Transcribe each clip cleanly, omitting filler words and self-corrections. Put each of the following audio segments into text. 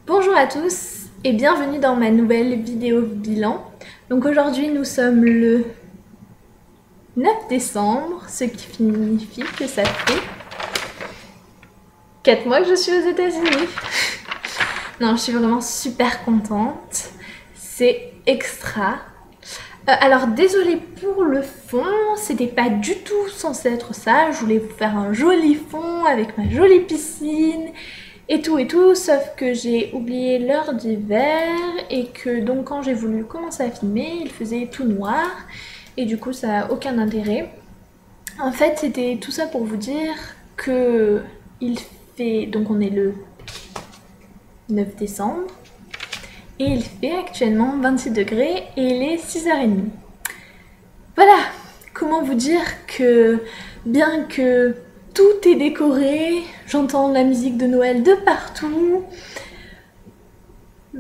Bonjour à tous et bienvenue dans ma nouvelle vidéo bilan. Donc aujourd'hui nous sommes le 9 décembre, ce qui signifie que ça fait 4 mois que je suis aux États-Unis. Non, je suis vraiment super contente, c'est extra. Alors désolée pour le fond, c'était pas du tout censé être ça, je voulais vous faire un joli fond avec ma jolie piscine et tout, sauf que j'ai oublié l'heure d'hiver et que donc quand j'ai voulu commencer à filmer, il faisait tout noir et du coup ça n'a aucun intérêt. En fait c'était tout ça pour vous dire que il fait, donc on est le 9 décembre et il fait actuellement 26 degrés et il est 6h30. Voilà, comment vous dire que bien que tout est décoré, j'entends la musique de Noël de partout,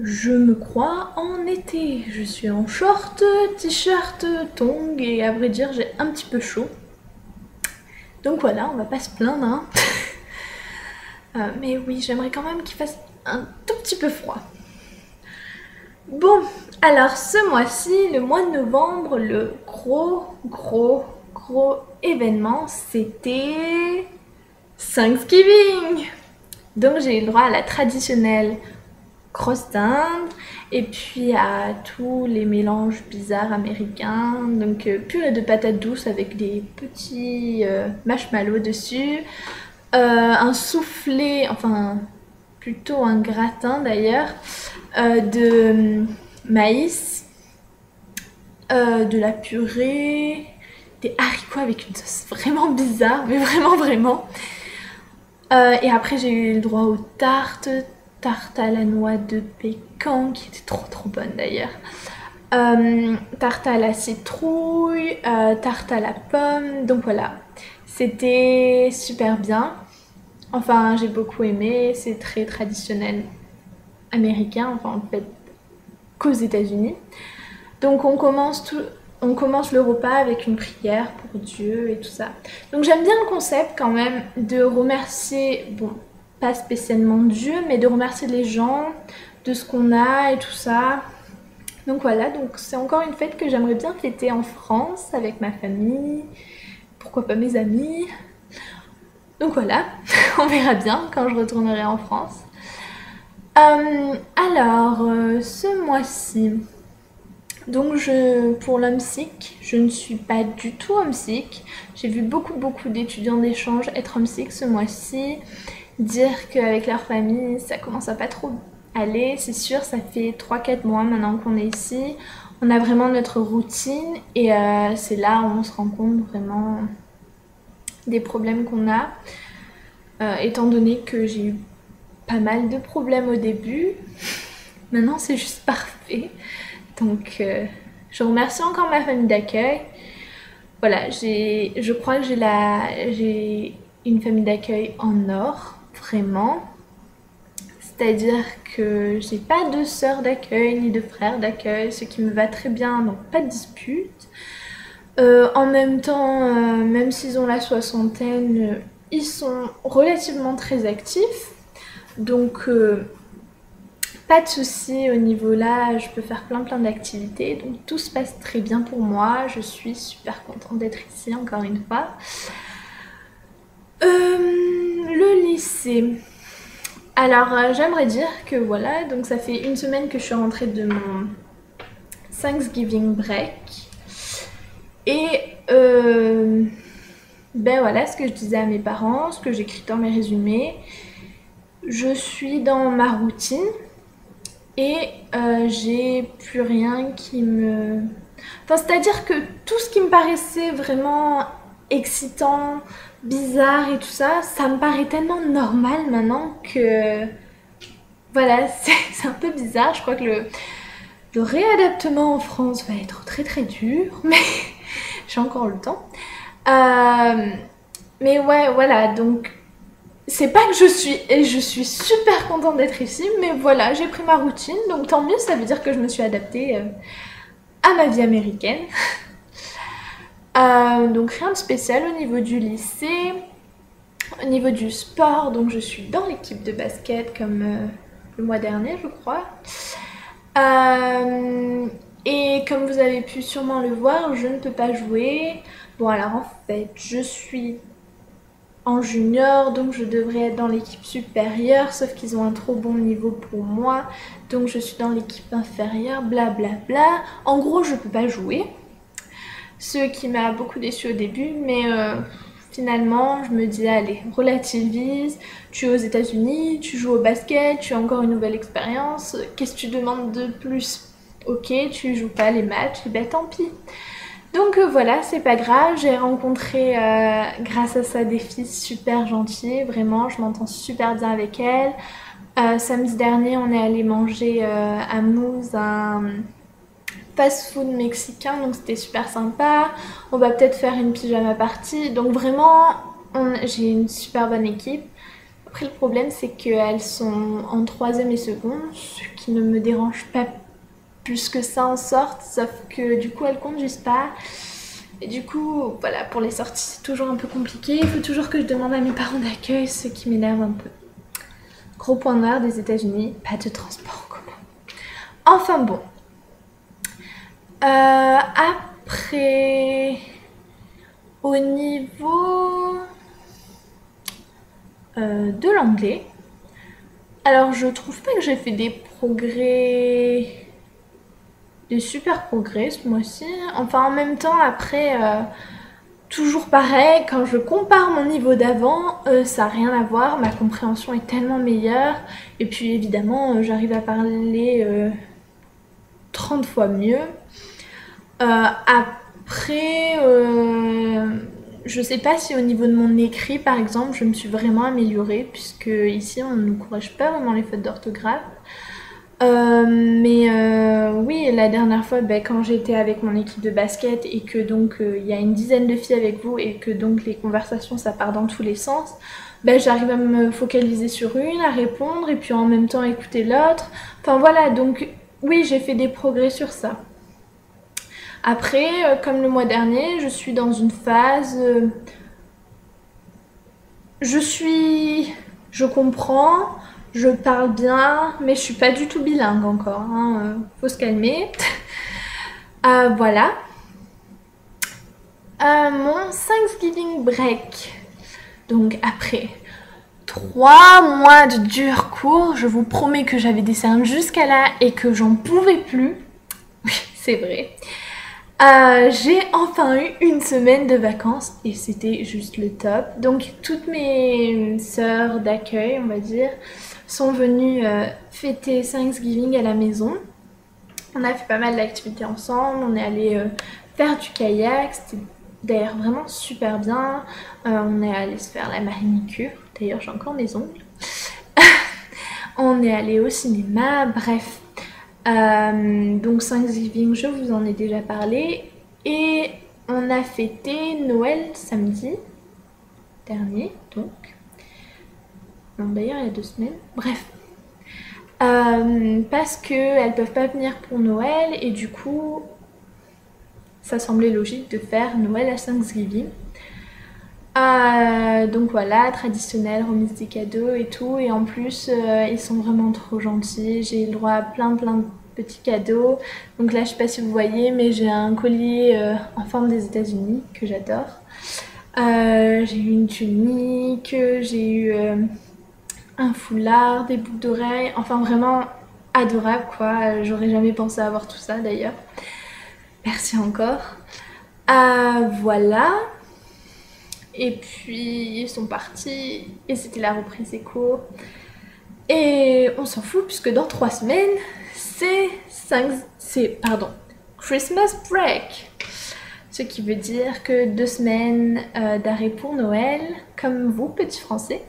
je me crois en été. Je suis en short, t-shirt, tongs et à vrai dire j'ai un petit peu chaud. Donc voilà, on va pas se plaindre hein. Mais oui, j'aimerais quand même qu'il fasse un tout petit peu froid. Bon, alors ce mois-ci, le mois de novembre, le gros événement, c'était Thanksgiving. Donc j'ai eu le droit à la traditionnelle crosse dinde et puis à tous les mélanges bizarres américains. Donc purée de patates douces avec des petits marshmallows dessus, un soufflé, enfin plutôt un gratin d'ailleurs, de maïs, de la purée, des haricots avec une sauce vraiment bizarre, mais vraiment. Et après j'ai eu le droit aux tartes à la noix de pécan qui était trop bonne d'ailleurs, tarte à la citrouille, tarte à la pomme, donc voilà, c'était super bien. Enfin j'ai beaucoup aimé, c'est très traditionnel américain, enfin en fait qu'aux États-Unis. Donc on commence le repas avec une prière pour Dieu et tout ça. Donc j'aime bien le concept quand même de remercier, bon, pas spécialement Dieu, mais de remercier les gens de ce qu'on a et tout ça. Donc voilà, donc c'est encore une fête que j'aimerais bien fêter en France avec ma famille, pourquoi pas mes amis. Donc voilà, on verra bien quand je retournerai en France. Alors, ce mois-ci, donc pour l'homesick, je ne suis pas du tout homesick. J'ai vu beaucoup d'étudiants d'échange être homesick ce mois-ci, dire qu'avec leur famille, ça commence à pas trop aller. C'est sûr, ça fait 3-4 mois maintenant qu'on est ici. On a vraiment notre routine et c'est là où on se rend compte vraiment des problèmes qu'on a. Étant donné que j'ai eu pas mal de problèmes au début, maintenant c'est juste parfait. Donc je remercie encore ma famille d'accueil. Voilà, je crois que j'ai une famille d'accueil en or, vraiment. C'est-à-dire que j'ai pas de sœur d'accueil ni de frère d'accueil, ce qui me va très bien, donc pas de dispute. En même temps, même s'ils ont la soixantaine, ils sont relativement très actifs. Donc pas de soucis au niveau là, je peux faire plein d'activités, donc tout se passe très bien pour moi, je suis super contente d'être ici encore une fois. Le lycée. Alors j'aimerais dire que voilà, donc ça fait une semaine que je suis rentrée de mon Thanksgiving break. Et ben voilà ce que je disais à mes parents, ce que j'écris dans mes résumés. Je suis dans ma routine. Et j'ai plus rien qui me... Enfin, c'est-à-dire que tout ce qui me paraissait vraiment excitant, bizarre et tout ça, ça me paraît tellement normal maintenant que... Voilà, c'est un peu bizarre. Je crois que le réadaptement en France va être très dur, mais j'ai encore le temps. Mais ouais, voilà, donc... C'est pas que je suis super contente d'être ici, mais voilà, j'ai pris ma routine, donc tant mieux, ça veut dire que je me suis adaptée à ma vie américaine. Donc rien de spécial au niveau du lycée. Au niveau du sport, donc je suis dans l'équipe de basket comme le mois dernier, je crois. Et comme vous avez pu sûrement le voir, je ne peux pas jouer. Bon, alors en fait, je suis en junior, donc je devrais être dans l'équipe supérieure, sauf qu'ils ont un trop bon niveau pour moi, donc je suis dans l'équipe inférieure, blablabla. En gros, je peux pas jouer, ce qui m'a beaucoup déçue au début, mais finalement, je me dis, allez, relativise, tu es aux États-Unis, tu joues au basket, tu as encore une nouvelle expérience, qu'est-ce que tu demandes de plus? Ok, tu joues pas les matchs, et ben tant pis. Donc voilà, c'est pas grave, j'ai rencontré grâce à ça des filles super gentilles, vraiment, je m'entends super bien avec elles. Samedi dernier, on est allé manger à Moose un fast-food mexicain, donc c'était super sympa. On va peut-être faire une pyjama party, donc vraiment, j'ai une super bonne équipe. Après, le problème, c'est qu'elles sont en troisième et seconde, ce qui ne me dérange pas plus que ça en sorte, sauf que du coup, elles conduisent pas. Et du coup, voilà, pour les sorties, c'est toujours un peu compliqué. Il faut toujours que je demande à mes parents d'accueil, ce qui m'énerve un peu. Gros point noir des États-Unis, pas de transport en commun. Enfin bon. Après, au niveau de l'anglais, alors je trouve pas que j'ai fait des super progrès ce mois-ci. Enfin, en même temps, après, toujours pareil, quand je compare mon niveau d'avant, ça n'a rien à voir, ma compréhension est tellement meilleure. Et puis évidemment, j'arrive à parler 30 fois mieux. Après, je sais pas si au niveau de mon écrit, par exemple, je me suis vraiment améliorée, puisque ici, on ne corrige pas vraiment les fautes d'orthographe. Mais oui, la dernière fois, quand j'étais avec mon équipe de basket et que donc il y a une dizaine de filles avec vous et que donc les conversations ça part dans tous les sens, j'arrive à me focaliser sur une, à répondre et puis en même temps écouter l'autre. Enfin voilà, donc oui, j'ai fait des progrès sur ça. Après, comme le mois dernier, je suis dans une phase... Je comprends, je parle bien, mais je suis pas du tout bilingue encore, hein, faut se calmer. Voilà. Mon Thanksgiving break. Donc après 3 mois de durs cours, je vous promets que j'avais des cernes jusqu'à là et que j'en pouvais plus. Oui, c'est vrai. J'ai enfin eu une semaine de vacances et c'était juste le top. Donc toutes mes sœurs d'accueil, on va dire, sont venues fêter Thanksgiving à la maison. On a fait pas mal d'activités ensemble, on est allé faire du kayak, c'était d'ailleurs vraiment super bien. On est allé se faire la manicure, d'ailleurs j'ai encore mes ongles. On est allé au cinéma, bref. Donc Thanksgiving, je vous en ai déjà parlé. Et on a fêté Noël samedi dernier, donc. Non, d'ailleurs, il y a 2 semaines. Bref. Parce qu'elles peuvent pas venir pour Noël et du coup, ça semblait logique de faire Noël à Thanksgiving. Donc voilà, traditionnel, remise des cadeaux et tout. Et en plus, ils sont vraiment trop gentils. J'ai le droit à plein de petits cadeaux. Donc là, je sais pas si vous voyez, mais j'ai un collier en forme des États-Unis que j'adore. J'ai eu une tunique, j'ai eu un foulard, des boucles d'oreilles. Enfin, vraiment adorable quoi. J'aurais jamais pensé avoir tout ça d'ailleurs. Merci encore. Voilà. Et puis ils sont partis et c'était la reprise des cours. Et on s'en fout puisque dans 3 semaines, c'est Christmas break. Ce qui veut dire que 2 semaines d'arrêt pour Noël, comme vous, petits Français.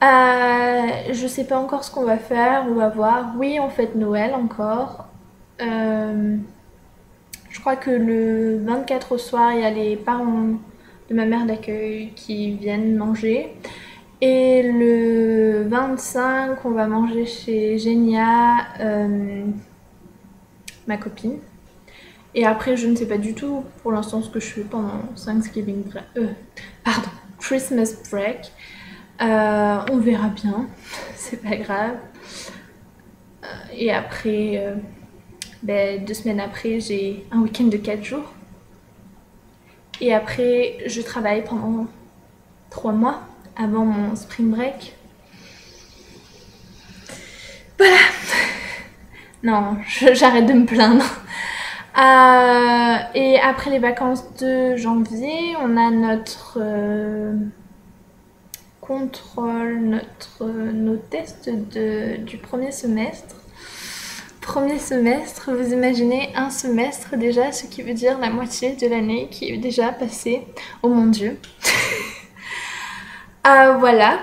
Je sais pas encore ce qu'on va faire, on va voir. Oui, on fête Noël encore. Je crois que le 24 au soir, il y a les parents de ma mère d'accueil qui viennent manger. Et le 25, on va manger chez Genia, ma copine. Et après, je ne sais pas du tout pour l'instant ce que je fais pendant Thanksgiving Christmas break. On verra bien, c'est pas grave. Et après, 2 semaines après, j'ai un week-end de 4 jours. Et après, je travaille pendant 3 mois avant mon spring break. Voilà. Non, j'arrête de me plaindre. Et après les vacances de janvier, on a notre contrôle, nos tests du premier semestre. Premier semestre, vous imaginez un semestre déjà, ce qui veut dire la moitié de l'année qui est déjà passée. Oh mon Dieu. Voilà.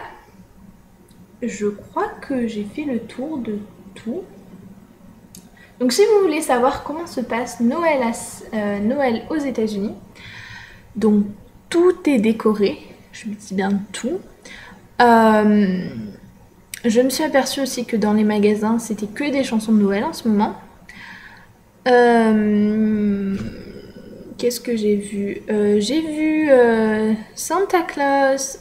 Je crois que j'ai fait le tour de tout. Donc si vous voulez savoir comment se passe Noël aux États-Unis, donc tout est décoré, je me dis bien tout. Je me suis aperçue aussi que dans les magasins, c'était que des chansons de Noël en ce moment. Qu'est-ce que j'ai vu? J'ai vu Santa Claus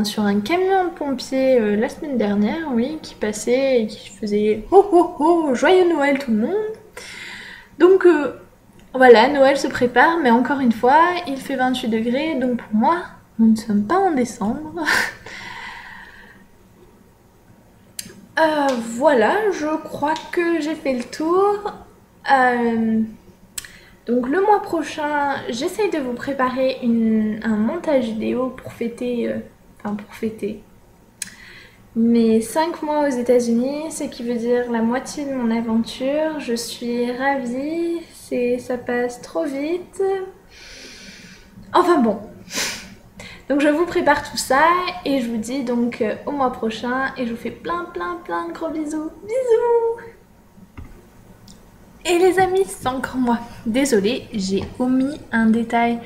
sur un camion de pompiers la semaine dernière, oui, qui passait et qui faisait « Ho ho ho, joyeux Noël tout le monde !» Donc voilà, Noël se prépare, mais encore une fois, il fait 28 degrés, donc pour moi, nous ne sommes pas en décembre. Voilà, je crois que j'ai fait le tour. Donc le mois prochain, j'essaye de vous préparer un montage vidéo pour fêter, mes 5 mois aux États-Unis, ce qui veut dire la moitié de mon aventure. Je suis ravie, ça passe trop vite. Enfin bon. Donc je vous prépare tout ça et je vous dis donc au mois prochain et je vous fais plein de gros bisous. Bisous! Et les amis, c'est encore moi. Désolée, j'ai omis un détail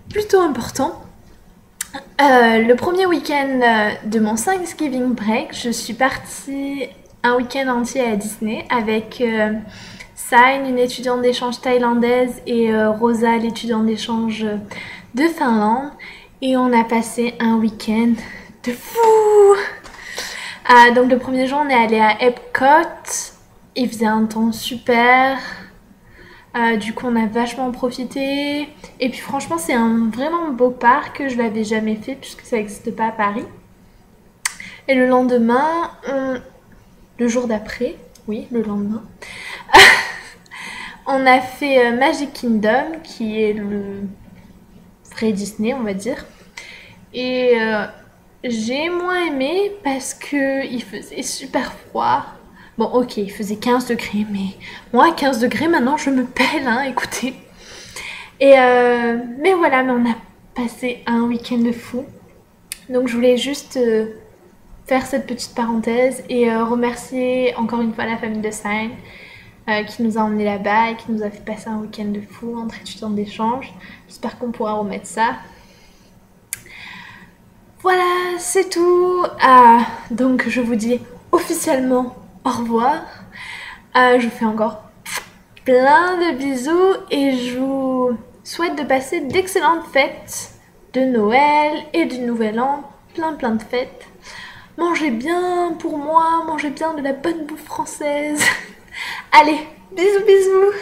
plutôt important. Le premier week-end de mon Thanksgiving break, je suis partie un week-end entier à Disney avec Sain, une étudiante d'échange thaïlandaise, et Rosa, l'étudiante d'échange de Finlande. Et on a passé un week-end de fou! Donc le premier jour, on est allé à Epcot. Il faisait un temps super. Du coup, on a vachement profité. Et puis franchement, c'est un vraiment beau parc. Je l'avais jamais fait puisque ça n'existe pas à Paris. Et le lendemain, le jour d'après, oui, le lendemain, on a fait Magic Kingdom, qui est le vrai Disney, on va dire. Et j'ai moins aimé parce que il faisait super froid. Bon, ok, il faisait 15 degrés, mais moi, 15 degrés, maintenant, je me pèle, hein, écoutez. Et mais voilà, mais on a passé un week-end de fou. Donc, je voulais juste faire cette petite parenthèse et remercier encore une fois la famille de Sain qui nous a emmenés là-bas et qui nous a fait passer un week-end de fou entre étudiants d'échange. J'espère qu'on pourra remettre ça. Voilà, c'est tout. Donc, je vous dis officiellement au revoir. Je vous fais encore plein de bisous et je vous souhaite de passer d'excellentes fêtes de Noël et du Nouvel An. Plein de fêtes. Mangez bien pour moi, mangez bien de la bonne bouffe française. Allez, bisous bisous.